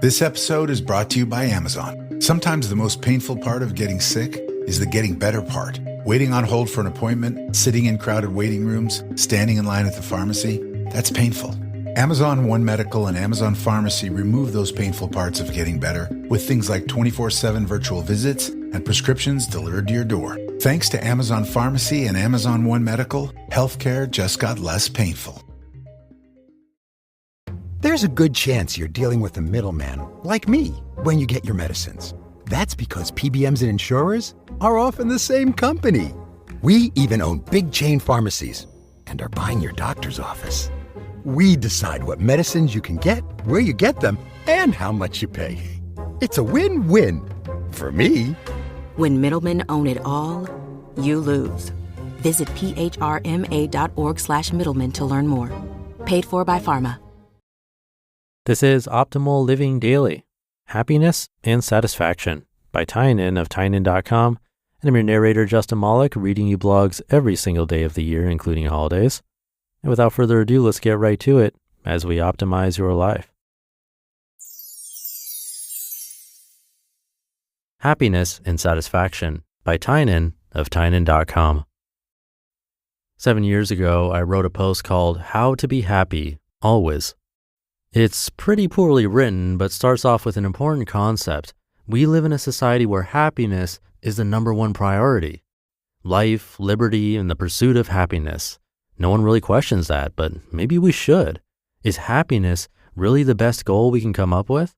This episode is brought to you by Amazon. Sometimes the most painful part of getting sick is the getting better part. Waiting on hold for an appointment, sitting in crowded waiting rooms, standing in line at the pharmacy, that's painful. Amazon One Medical and Amazon Pharmacy remove those painful parts of getting better with things like 24/7 virtual visits and prescriptions delivered to your door. Thanks to Amazon Pharmacy and Amazon One Medical, healthcare just got less painful. There's a good chance you're dealing with a middleman, like me, when you get your medicines. That's because PBMs and insurers are often the same company. We even own big chain pharmacies and are buying your doctor's office. We decide what medicines you can get, where you get them, and how much you pay. It's a win-win. For me. When middlemen own it all, you lose. Visit phrma.org/middlemen to learn more. Paid for by Pharma. This is Optimal Living Daily, Happiness and Satisfaction by Tynan of Tynan.com. And I'm your narrator, Justin Malik, reading you blogs every single day of the year, including holidays. And without further ado, let's get right to it as we optimize your life. Happiness and Satisfaction by Tynan of Tynan.com. 7 years ago, I wrote a post called How to Be Happy Always. It's pretty poorly written, but starts off with an important concept. We live in a society where happiness is the number one priority. Life, liberty, and the pursuit of happiness. No one really questions that, but maybe we should. Is happiness really the best goal we can come up with?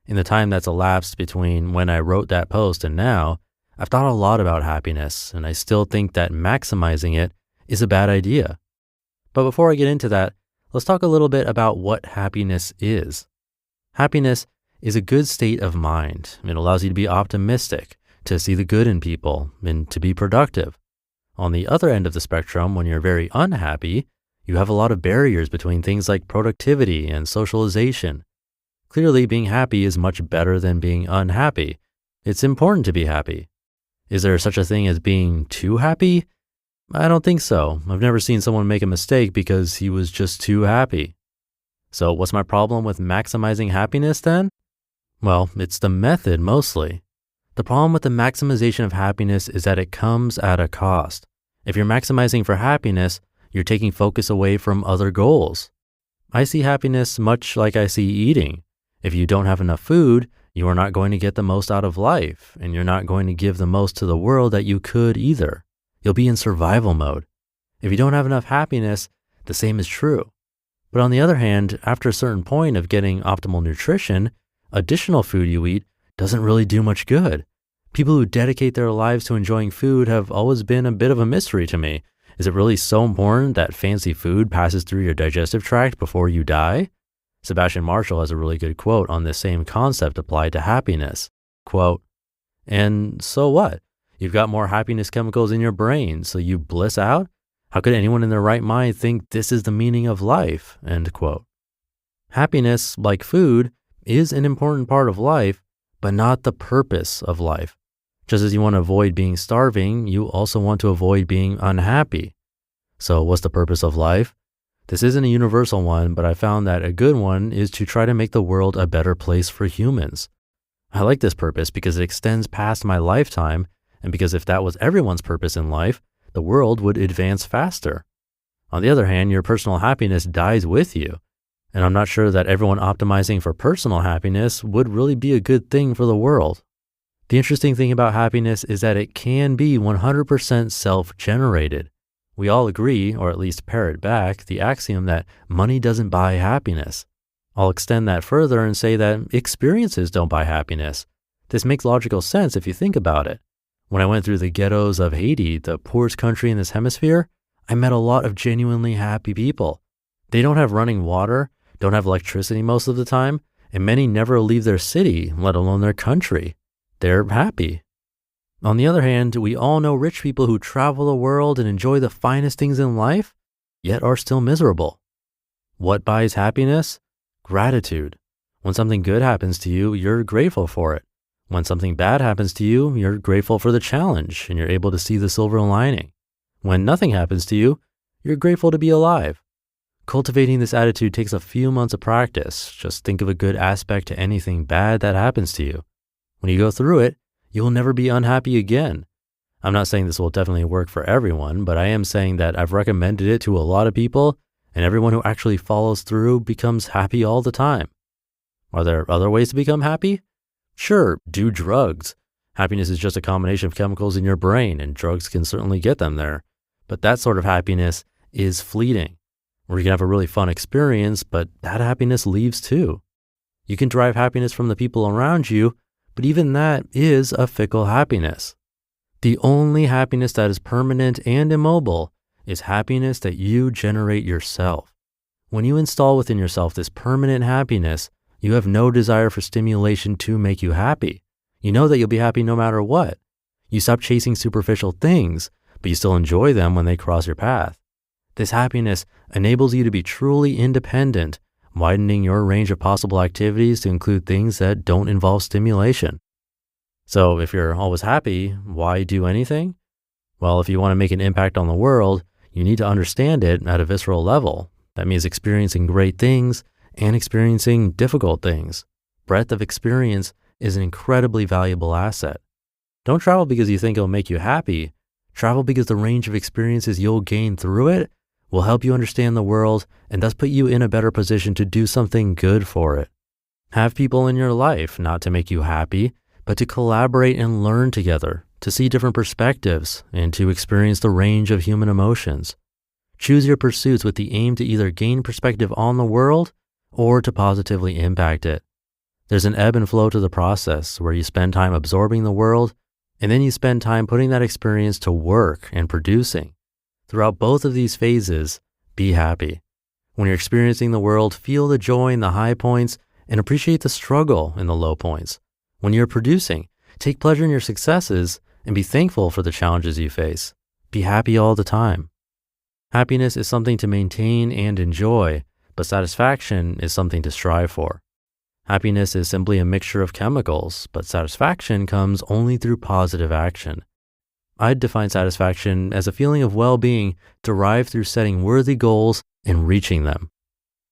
In the time that's elapsed between when I wrote that post and now, I've thought a lot about happiness, and I still think that maximizing it is a bad idea. But before I get into that, let's talk a little bit about what happiness is. Happiness is a good state of mind. It allows you to be optimistic, to see the good in people, and to be productive. On the other end of the spectrum, when you're very unhappy, you have a lot of barriers between things like productivity and socialization. Clearly, being happy is much better than being unhappy. It's important to be happy. Is there such a thing as being too happy? I don't think so. I've never seen someone make a mistake because he was just too happy. So what's my problem with maximizing happiness then? Well, it's the method mostly. The problem with the maximization of happiness is that it comes at a cost. If you're maximizing for happiness, you're taking focus away from other goals. I see happiness much like I see eating. If you don't have enough food, you are not going to get the most out of life, and you're not going to give the most to the world that you could either. You'll be in survival mode. If you don't have enough happiness, the same is true. But on the other hand, after a certain point of getting optimal nutrition, additional food you eat doesn't really do much good. People who dedicate their lives to enjoying food have always been a bit of a mystery to me. Is it really so important that fancy food passes through your digestive tract before you die? Sebastian Marshall has a really good quote on this same concept applied to happiness. Quote, "And so what? You've got more happiness chemicals in your brain, so you bliss out? How could anyone in their right mind think this is the meaning of life?" End quote. Happiness, like food, is an important part of life, but not the purpose of life. Just as you want to avoid being starving, you also want to avoid being unhappy. So what's the purpose of life? This isn't a universal one, but I found that a good one is to try to make the world a better place for humans. I like this purpose because it extends past my lifetime, and because if that was everyone's purpose in life, the world would advance faster. On the other hand, your personal happiness dies with you, and I'm not sure that everyone optimizing for personal happiness would really be a good thing for the world. The interesting thing about happiness is that it can be 100% self-generated. We all agree, or at least parrot back, the axiom that money doesn't buy happiness. I'll extend that further and say that experiences don't buy happiness. This makes logical sense if you think about it. When I went through the ghettos of Haiti, the poorest country in this hemisphere, I met a lot of genuinely happy people. They don't have running water, don't have electricity most of the time, and many never leave their city, let alone their country. They're happy. On the other hand, we all know rich people who travel the world and enjoy the finest things in life, yet are still miserable. What buys happiness? Gratitude. When something good happens to you, you're grateful for it. When something bad happens to you, you're grateful for the challenge and you're able to see the silver lining. When nothing happens to you, you're grateful to be alive. Cultivating this attitude takes a few months of practice. Just think of a good aspect to anything bad that happens to you. When you go through it, you will never be unhappy again. I'm not saying this will definitely work for everyone, but I am saying that I've recommended it to a lot of people, and everyone who actually follows through becomes happy all the time. Are there other ways to become happy? Sure, do drugs. Happiness is just a combination of chemicals in your brain, and drugs can certainly get them there. But that sort of happiness is fleeting, where you can have a really fun experience, but that happiness leaves too. You can derive happiness from the people around you, but even that is a fickle happiness. The only happiness that is permanent and immobile is happiness that you generate yourself. When you install within yourself this permanent happiness, you have no desire for stimulation to make you happy. You know that you'll be happy no matter what. You stop chasing superficial things, but you still enjoy them when they cross your path. This happiness enables you to be truly independent, widening your range of possible activities to include things that don't involve stimulation. So if you're always happy, why do anything? Well, if you want to make an impact on the world, you need to understand it at a visceral level. That means experiencing great things and experiencing difficult things. Breadth of experience is an incredibly valuable asset. Don't travel because you think it'll make you happy. Travel because the range of experiences you'll gain through it will help you understand the world and thus put you in a better position to do something good for it. Have people in your life not to make you happy, but to collaborate and learn together, to see different perspectives, and to experience the range of human emotions. Choose your pursuits with the aim to either gain perspective on the world or to positively impact it. There's an ebb and flow to the process where you spend time absorbing the world, and then you spend time putting that experience to work and producing. Throughout both of these phases, be happy. When you're experiencing the world, feel the joy in the high points and appreciate the struggle in the low points. When you're producing, take pleasure in your successes and be thankful for the challenges you face. Be happy all the time. Happiness is something to maintain and enjoy, but satisfaction is something to strive for. Happiness is simply a mixture of chemicals, but satisfaction comes only through positive action. I'd define satisfaction as a feeling of well-being derived through setting worthy goals and reaching them.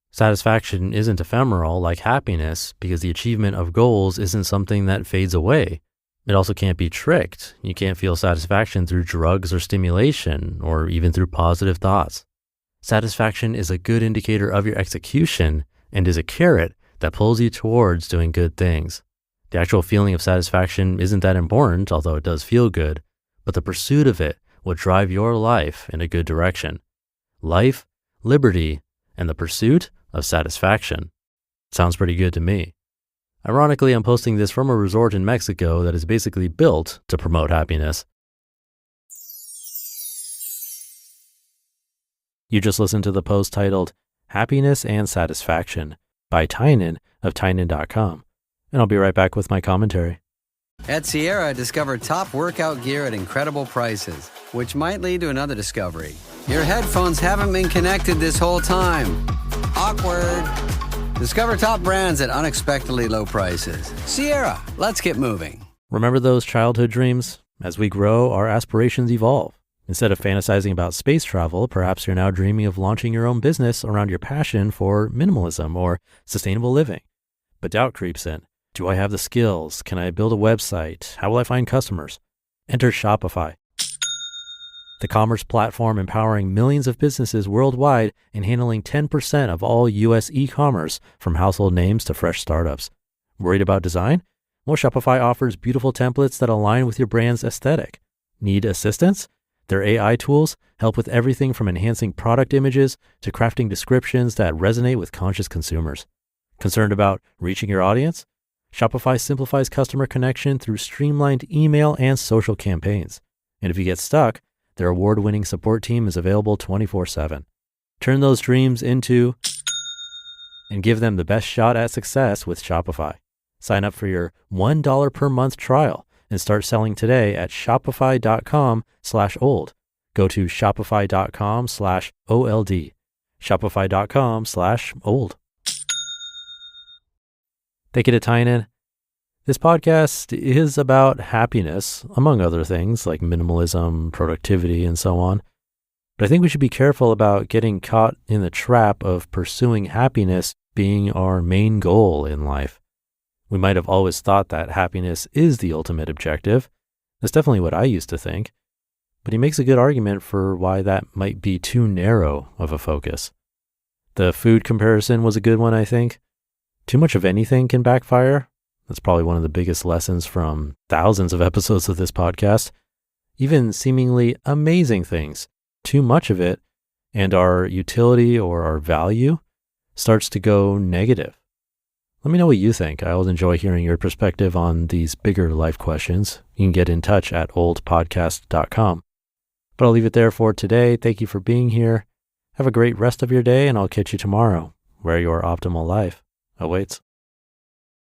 Satisfaction isn't ephemeral like happiness because the achievement of goals isn't something that fades away. It also can't be tricked. You can't feel satisfaction through drugs or stimulation, or even through positive thoughts. Satisfaction is a good indicator of your execution and is a carrot that pulls you towards doing good things. The actual feeling of satisfaction isn't that important, although it does feel good, but the pursuit of it will drive your life in a good direction. Life, liberty, and the pursuit of satisfaction. Sounds pretty good to me. Ironically, I'm posting this from a resort in Mexico that is basically built to promote happiness. You just listened to the post titled Happiness and Satisfaction by Tynan of Tynan.com, and I'll be right back with my commentary. At Sierra, discover top workout gear at incredible prices, which might lead to another discovery. Your headphones haven't been connected this whole time. Awkward. Discover top brands at unexpectedly low prices. Sierra, let's get moving. Remember those childhood dreams? As we grow, our aspirations evolve. Instead of fantasizing about space travel, perhaps you're now dreaming of launching your own business around your passion for minimalism or sustainable living. But doubt creeps in. Do I have the skills? Can I build a website? How will I find customers? Enter Shopify, the commerce platform empowering millions of businesses worldwide and handling 10% of all U.S. e-commerce, from household names to fresh startups. Worried about design? Well, Shopify offers beautiful templates that align with your brand's aesthetic. Need assistance? Their AI tools help with everything from enhancing product images to crafting descriptions that resonate with conscious consumers. Concerned about reaching your audience? Shopify simplifies customer connection through streamlined email and social campaigns. And if you get stuck, their award-winning support team is available 24/7. Turn those dreams into and give them the best shot at success with Shopify. Sign up for your $1 per month trial and start selling today at shopify.com/old. Go to shopify.com/OLD. Shopify.com/old. Thank you to Tynan. This podcast is about happiness, among other things like minimalism, productivity, and so on. But I think we should be careful about getting caught in the trap of pursuing happiness being our main goal in life. We might have always thought that happiness is the ultimate objective. That's definitely what I used to think. But he makes a good argument for why that might be too narrow of a focus. The food comparison was a good one, I think. Too much of anything can backfire. That's probably one of the biggest lessons from thousands of episodes of this podcast. Even seemingly amazing things, too much of it, and our utility or our value starts to go negative. Let me know what you think. I always enjoy hearing your perspective on these bigger life questions. You can get in touch at oldpodcast.com. But I'll leave it there for today. Thank you for being here. Have a great rest of your day, and I'll catch you tomorrow, where your optimal life awaits.